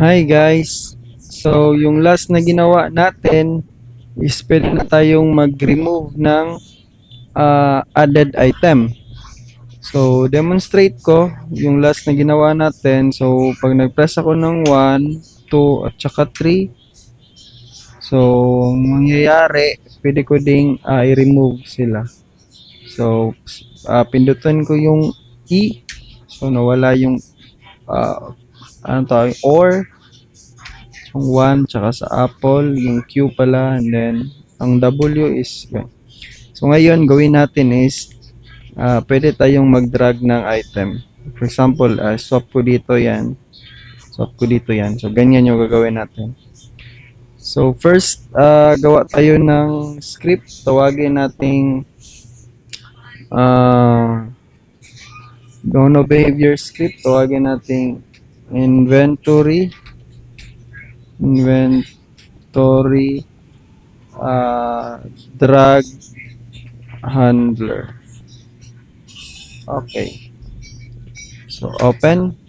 Hi guys! So, yung last na ginawa natin is pwede na tayong mag-remove ng added item. So, demonstrate ko yung last na ginawa natin. So, pag nag-press ako ng 1, 2, at saka 3, so, ang mangyayari, pwede ko ding i-remove sila. So, pindutin ko yung E. So, nawala yung ano tawag, OR. Yung 1 tsaka sa Apple, yung Q pala, and then ang W is so ngayon gawin natin is pwede tayong mag-drag ng item. For example, swap ko dito yan. Swap ko dito yan. So ganyan yung gagawin natin. So first, gawa tayo ng script. Tawagin nating no behavior script. Tawagin nating inventory inventory drag handler. Okay. So, open.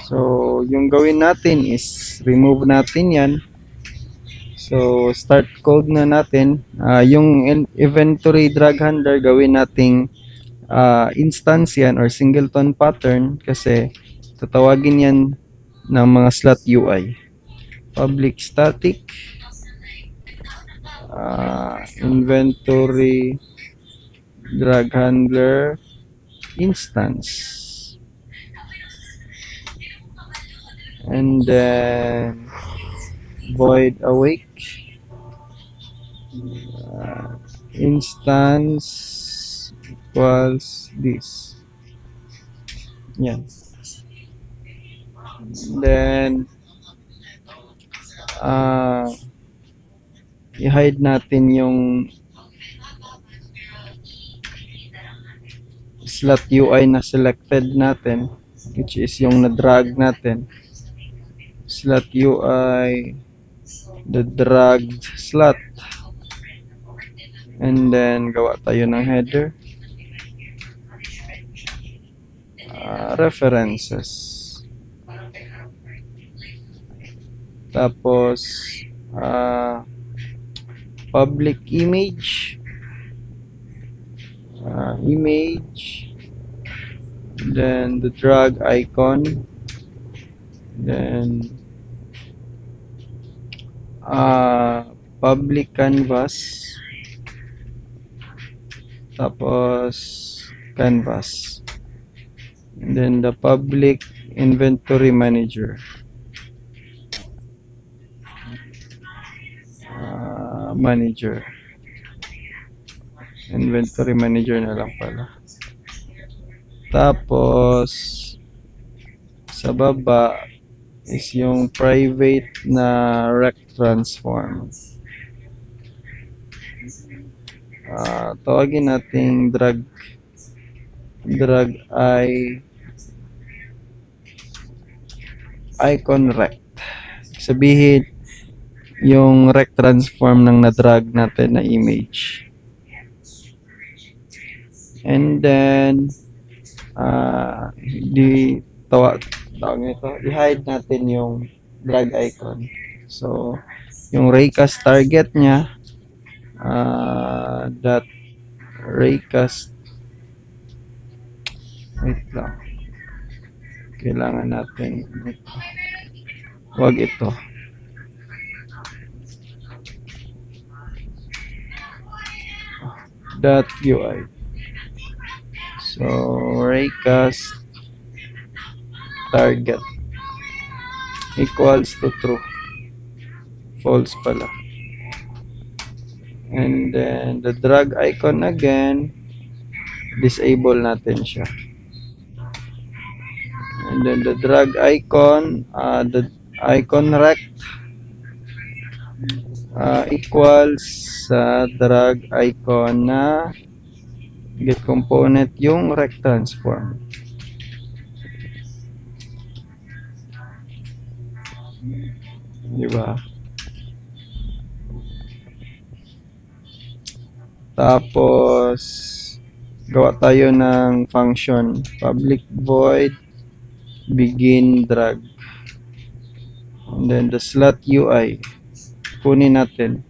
So, yung gawin natin is remove natin yan. So, start code na natin. Yung inventory drag handler, gawin nating instance yan or singleton pattern kasi tatawagin yan ng mga slot UI. Public static inventory drag handler instance, and then void awake instance equals this. Yan. Then i-hide natin yung slot UI na selected natin, which is yung na-drag natin. Slot UI, the dragged slot. And then gawa tayo ng header. References. Tapos public image, then the drag icon, then public canvas, tapos canvas, and then the public inventory manager, inventory manager na lang pala. Tapos sa baba is yung private na rect transform. Tawagin nating drag icon rect. Sabihin yung rect transform ng na-drag natin na image. And then i-hide natin yung drag icon. So yung raycast target niya dot raycast, wait lang, kailangan natin wag ito, dot UI. So raycast target equals to true, false pala. And then the drag icon again, disable natin siya. And then the drag icon, the icon rect equals sa drag icon na get component yung rect transform. Diba? Tapos gawa tayo ng function public void begin drag, and then the slot UI kunin natin,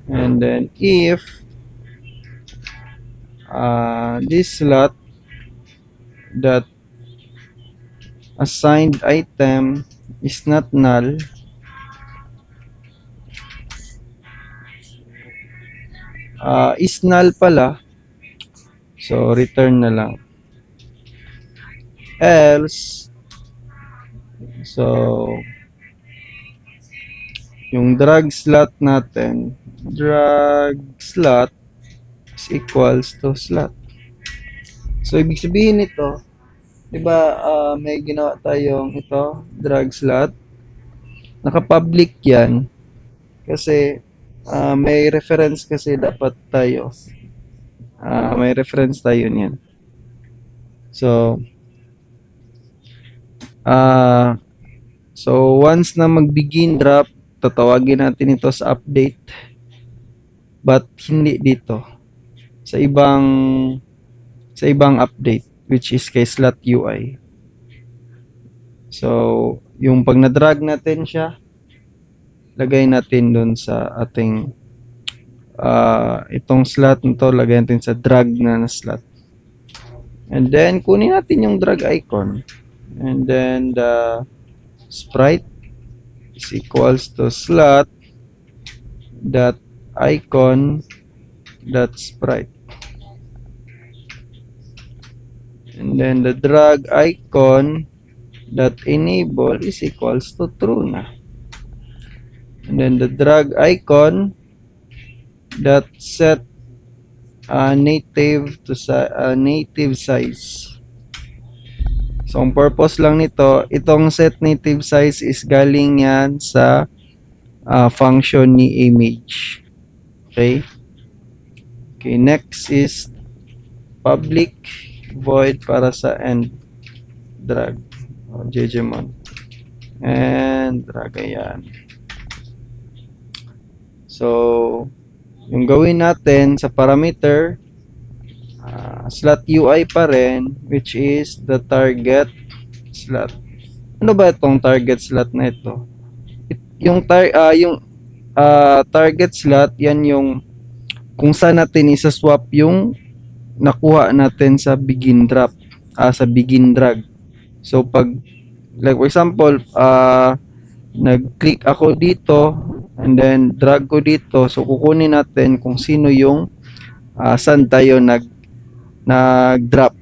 and then if this slot that assigned item is not null, is null pala, so return na lang. Else, so yung drag slot natin, drag slot is equals to slot. So ibig sabihin nito, 'di ba, may ginawa tayong ito, drag slot. Naka-public 'yan kasi may reference kasi dapat tayo. May reference tayo niyan. So so once na mag-begin drop, tatawagin natin ito sa update. But hindi dito. Sa ibang update, which is kay slot UI. So, yung pag na-drag natin siya, lagay natin doon sa ating itong slot nito, lagay natin sa drag na slot. And then, kunin natin yung drag icon. And then, the sprite is equals to slot dot icon dot sprite. And then the drag icon dot enable is equals to true na. And then the drag icon dot set native to native size. So ang purpose lang nito, itong set native size is galing yan sa function ni image. Okay? Okay, next is public void para sa end drag, Jejemon, and drag, ayan. So yung gawin natin sa parameter, slot UI pa rin, which is the target slot. Ano ba itong target slot na ito? Yung target slot, yan yung kung saan natin isa-swap yung nakuha natin sa begin drop, sa begin drag. So pag like for example, nag-click ako dito and then drag ko dito, so kukunin natin kung sino yung saan tayo nag-drop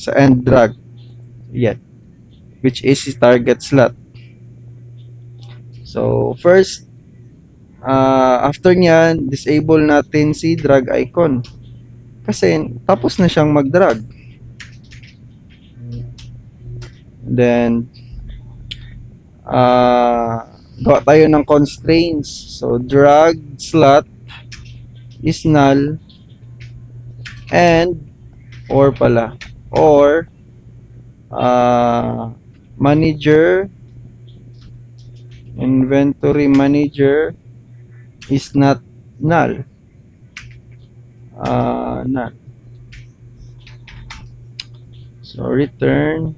sa end drag. Yan. Which is target slot. So first, after nyan, disable natin si drag icon. Kasi tapos na siyang mag-drag. Then, gawa tayo ng constraints. So, drag slot is null and or manager, inventory manager is not null. Null. So return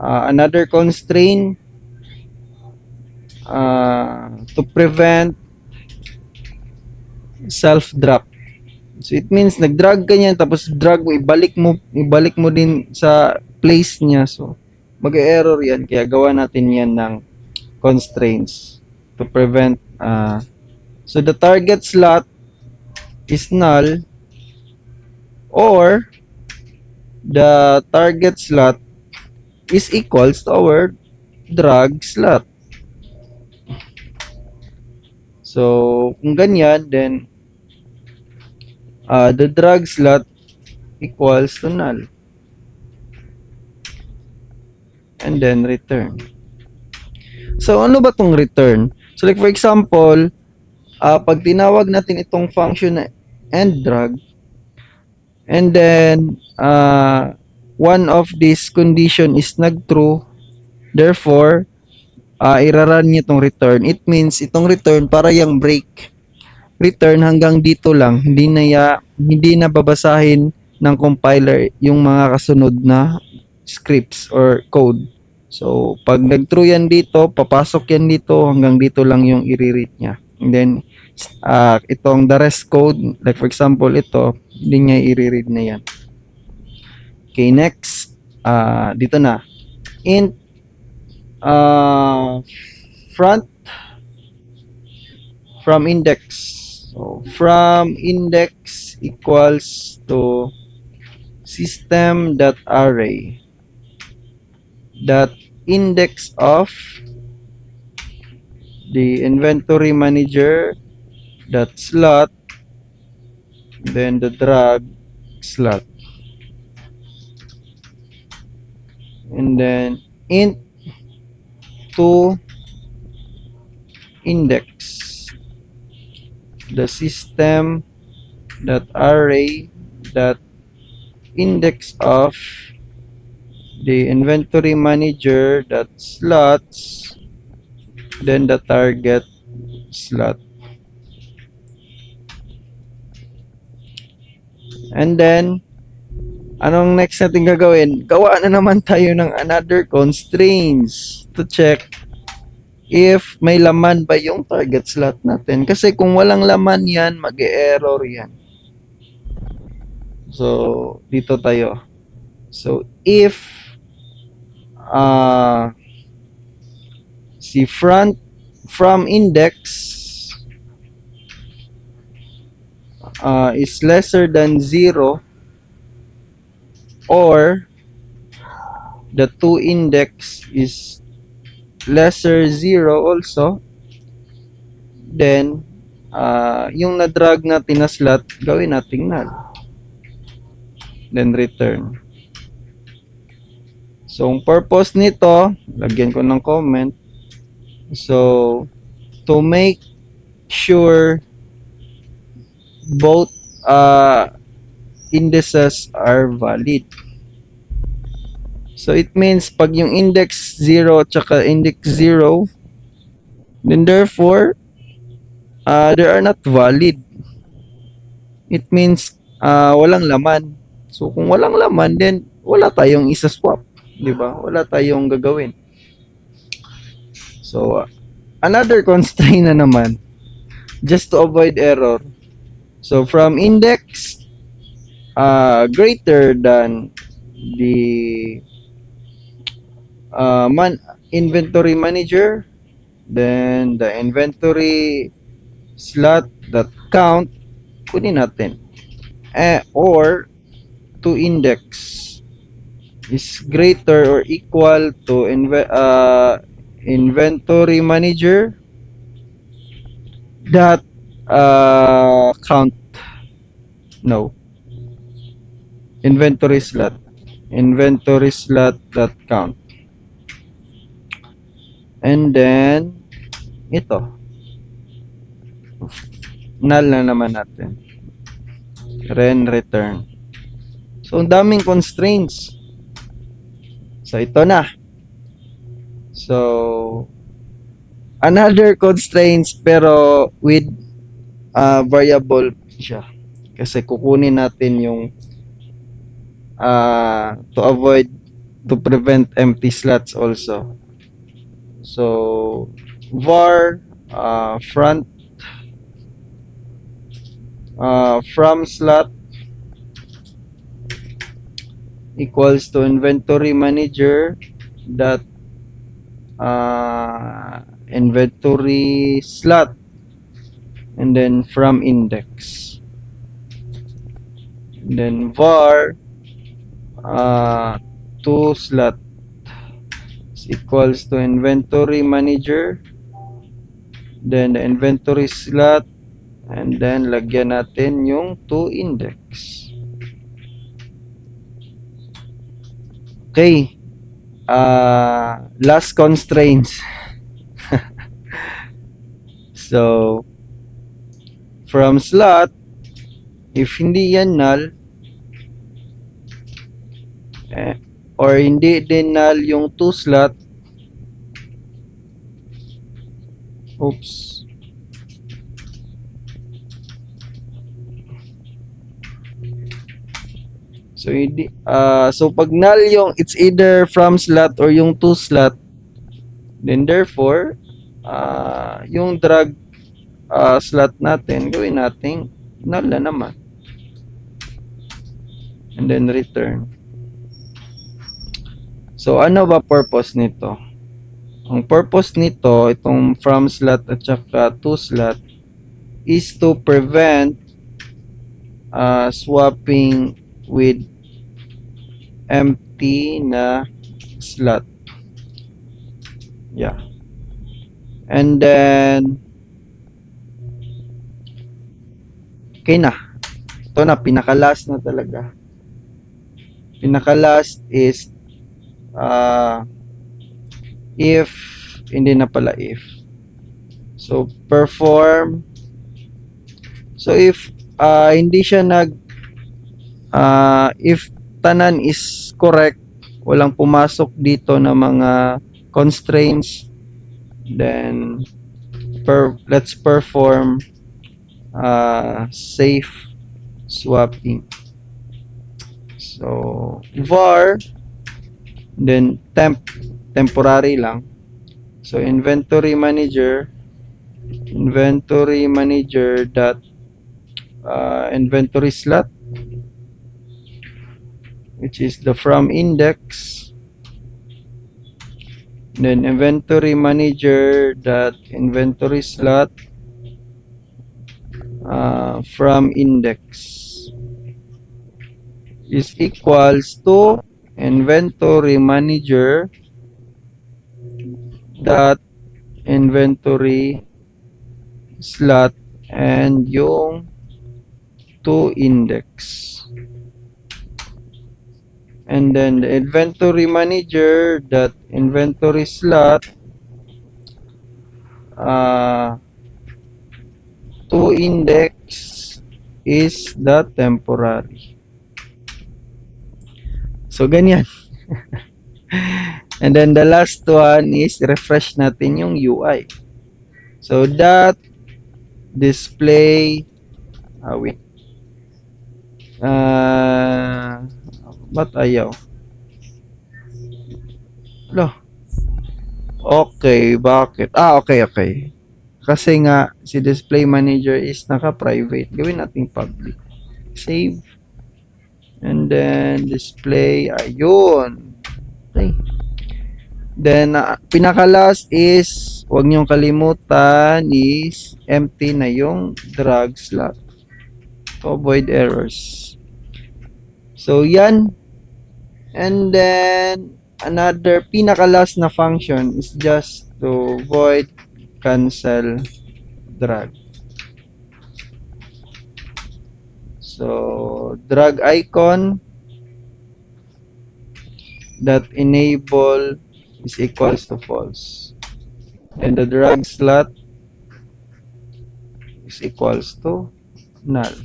another constraint to prevent self drop. So it means nag-drag ka niyan, tapos drag mo, ibalik mo din sa place niya. So mag-error yan, kaya gawa natin yan ng constraints to prevent so the target slot is null or the target slot is equals to our drag slot. So kung ganyan, then the drag slot equals to null, and then return. So ano ba tong return? So like for example, pag tinawag natin itong function na end drag, and then one of these condition is nag-true, therefore iraran niyo itong return. It means itong return para yung break. Return hanggang dito lang. Hindi na babasahin ng compiler yung mga kasunod na scripts or code. So, pag nag-true yan dito, papasok yan dito, hanggang dito lang yung i-read niya. And then, itong the rest code, like for example, ito, hindi niya i-read na yan. Okay, next. Dito na. Int front from index. So, from index equals to system.array dot index of the inventory manager dot slot, then the drag slot, and then int to index the system dot array dot index of the inventory manager dot slots, then the target slot. And then, anong next natin gagawin? Gawa na naman tayo ng another constraints to check if may laman ba yung target slot natin. Kasi kung walang laman yan, mag-e-error yan. So, dito tayo. So, if si from index is lesser than 0, or the to index is lesser 0 also, then yung na-drag natin na slot, gawin nating null. Then return. So, ang purpose nito, lagyan ko ng comment. So, to make sure both indices are valid. So, it means pag yung index 0 at saka index 0, then therefore, they are not valid. It means walang laman. So, kung walang laman, then wala tayong isa-swap. Diba? Wala tayong gagawin. So, another constraint na naman, just to avoid error. So, from index greater than the inventory manager, then the inventory slot that count, kunin natin. Or to index is greater or equal to inventory manager dot count, no, inventory slot dot count, and then ito null na naman natin, return. So, ang daming constraints. So, ito na. So, another constraints pero with variable siya. Kasi kukunin natin yung to prevent empty slots also. So, var from slot equals to inventory manager dot inventory slot, and then from index, and then var to slot is equals to inventory manager, then the inventory slot, and then lagyan natin yung to index. Okay. Last constraints. So, from slot, if hindi yan null, or hindi din null yung to slot, Oops. So pag null yung it's either from slot or yung to slot, then therefore yung drag slot natin gawin nating null na naman, and then return. So ano ba purpose nito? Ang purpose nito, itong from slot at saka to slot, is to prevent swapping with empty na slot. Yeah. And then okay na. Ito na, pinaka-last na talaga. Pinaka-last is if, hindi na pala if. So perform. So if hindi siya if tanan is correct, walang pumasok dito na mga constraints, then let's perform safe swapping. So var, then temporary lang. So inventory manager dot inventory slot, which is the from index, then inventory manager dot inventory slot from index is equals to inventory manager dot inventory slot and yung to index. And then the inventory manager dot inventory slot to index is the temporary. So ganyan. And then the last one is refresh natin yung UI. So that display wait. Ba't ayaw? Lo. Okay, bakit? Okay. Kasi nga, si display manager is naka-private. Gawin natin public. Save. And then, display. Ayun. Okay. Then, pinaka-last is, huwag niyong kalimutan is, empty na yung drag slot to avoid errors. So, yan. And then, another pinaka-last na function is just to void cancel drag. So, drag icon that enable is equals to false. And the drag slot is equals to null.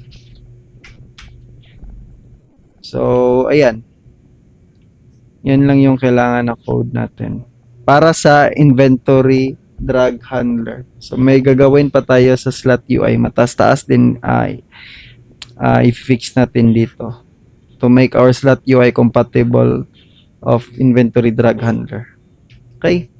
So, ayan. Yan lang yung kailangan na code natin para sa inventory drag handler. So, may gagawin pa tayo sa slot UI. Mataas-taas din i-fix natin dito to make our slot UI compatible of inventory drag handler. Okay?